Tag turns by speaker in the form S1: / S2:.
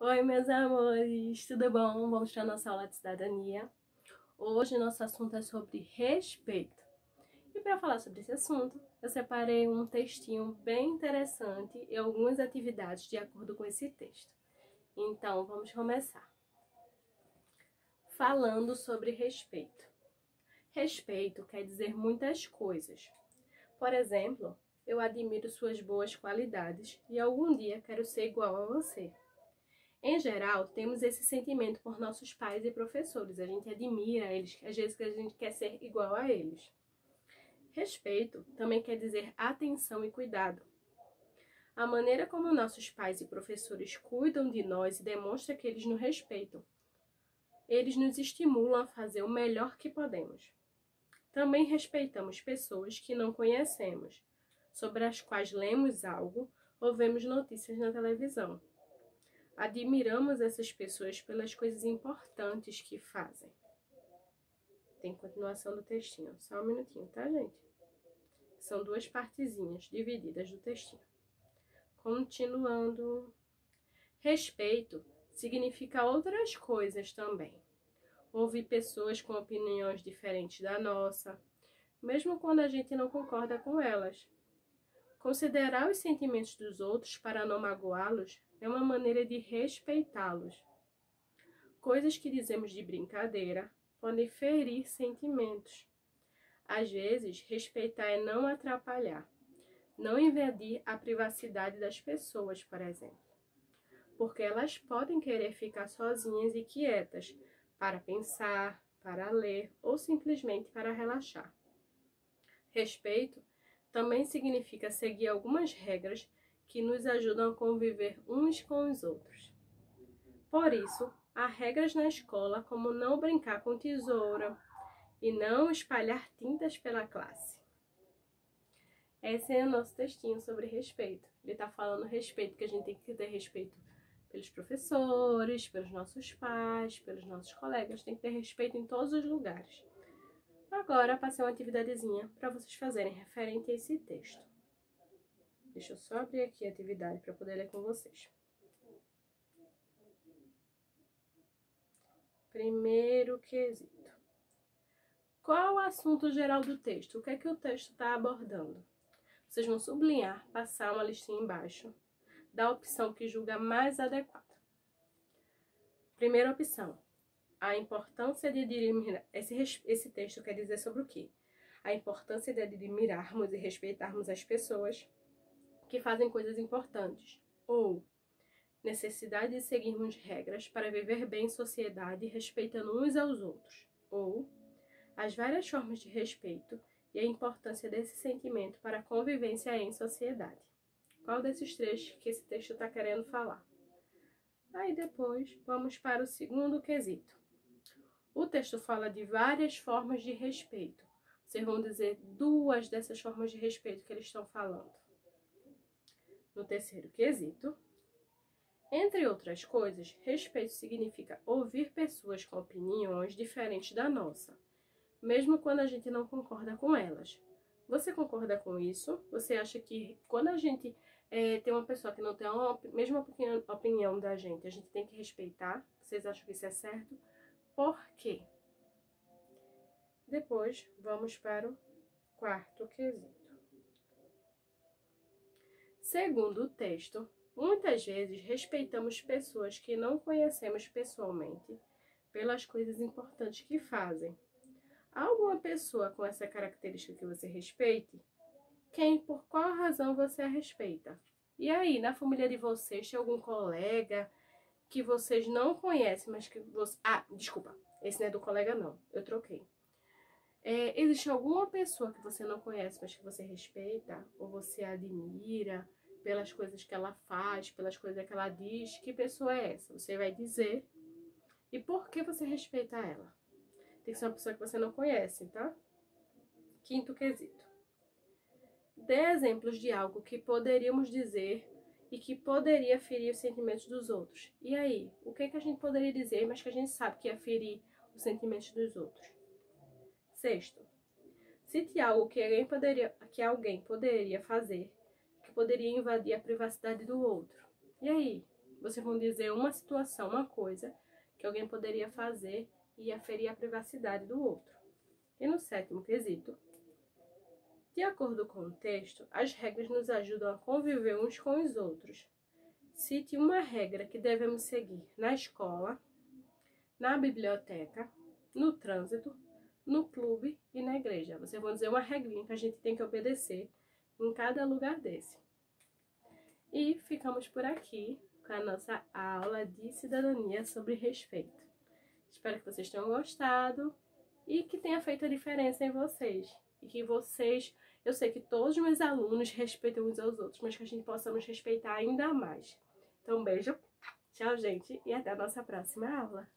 S1: Oi, meus amores, tudo bom? Vamos para a nossa aula de cidadania. Hoje nosso assunto é sobre respeito. E para falar sobre esse assunto, eu separei um textinho bem interessante e algumas atividades de acordo com esse texto. Então, vamos começar. Falando sobre respeito. Respeito quer dizer muitas coisas. Por exemplo, eu admiro suas boas qualidades e algum dia quero ser igual a você. Em geral, temos esse sentimento por nossos pais e professores. A gente admira eles, às vezes que a gente quer ser igual a eles. Respeito também quer dizer atenção e cuidado. A maneira como nossos pais e professores cuidam de nós e demonstra que eles nos respeitam. Eles nos estimulam a fazer o melhor que podemos. Também respeitamos pessoas que não conhecemos, sobre as quais lemos algo ou vemos notícias na televisão. Admiramos essas pessoas pelas coisas importantes que fazem. Tem continuação do textinho. Só um minutinho, tá, gente? São duas partezinhas divididas do textinho. Continuando. Respeito significa outras coisas também. Ouvir pessoas com opiniões diferentes da nossa, mesmo quando a gente não concorda com elas. Considerar os sentimentos dos outros para não magoá-los é uma maneira de respeitá-los. Coisas que dizemos de brincadeira podem ferir sentimentos. Às vezes, respeitar é não atrapalhar, não invadir a privacidade das pessoas, por exemplo. Porque elas podem querer ficar sozinhas e quietas para pensar, para ler ou simplesmente para relaxar. Respeito também significa seguir algumas regras que nos ajudam a conviver uns com os outros. Por isso, há regras na escola como não brincar com tesoura e não espalhar tintas pela classe. Esse é o nosso textinho sobre respeito. Ele está falando respeito, que a gente tem que ter respeito pelos professores, pelos nossos pais, pelos nossos colegas. Tem que ter respeito em todos os lugares. Agora, passei uma atividadezinha para vocês fazerem referente a esse texto. Deixa eu só abrir aqui a atividade para poder ler com vocês. Primeiro quesito. Qual o assunto geral do texto? O que é que o texto está abordando? Vocês vão sublinhar, passar uma listinha embaixo da opção que julga mais adequada. Primeira opção. A importância de admirar. Esse texto quer dizer sobre o quê? A importância de admirarmos e respeitarmos as pessoas que fazem coisas importantes. Ou necessidade de seguirmos regras para viver bem em sociedade, respeitando uns aos outros. Ou as várias formas de respeito e a importância desse sentimento para a convivência em sociedade. Qual desses três que esse texto está querendo falar? Aí depois vamos para o segundo quesito. O texto fala de várias formas de respeito. Vocês vão dizer duas dessas formas de respeito que eles estão falando. No terceiro quesito, entre outras coisas, respeito significa ouvir pessoas com opiniões diferentes da nossa, mesmo quando a gente não concorda com elas. Você concorda com isso? Você acha que quando a gente tem uma pessoa que não tem a mesma opinião da gente, a gente tem que respeitar? Vocês acham que isso é certo? Por quê? Depois, vamos para o quarto quesito. Segundo o texto, muitas vezes respeitamos pessoas que não conhecemos pessoalmente pelas coisas importantes que fazem. Há alguma pessoa com essa característica que você respeite? Quem, por qual razão você a respeita? E aí, na família de vocês, tem algum colega que vocês não conhecem, mas que você... Ah, desculpa, esse não é do colega não, eu troquei. Existe alguma pessoa que você não conhece, mas que você respeita, ou você admira pelas coisas que ela faz, pelas coisas que ela diz? Que pessoa é essa? Você vai dizer. E por que você respeita ela? Tem que ser uma pessoa que você não conhece, tá? Quinto quesito. Dê exemplos de algo que poderíamos dizer e que poderia ferir os sentimentos dos outros. E aí, o que a gente poderia dizer, mas que a gente sabe que ia ferir os sentimentos dos outros? Sexto, cite algo que alguém poderia fazer, que poderia invadir a privacidade do outro. E aí, vocês vão dizer uma situação, uma coisa que alguém poderia fazer e ia ferir a privacidade do outro. E no 7º quesito, de acordo com o texto, as regras nos ajudam a conviver uns com os outros. Cite uma regra que devemos seguir na escola, na biblioteca, no trânsito, no clube e na igreja. Vocês vão dizer uma regrinha que a gente tem que obedecer em cada lugar desse. E ficamos por aqui com a nossa aula de cidadania sobre respeito. Espero que vocês tenham gostado e que tenha feito a diferença em vocês. E que vocês, eu sei que todos os meus alunos respeitam uns aos outros, mas que a gente possa nos respeitar ainda mais. Então, um beijo, tchau, gente, e até a nossa próxima aula.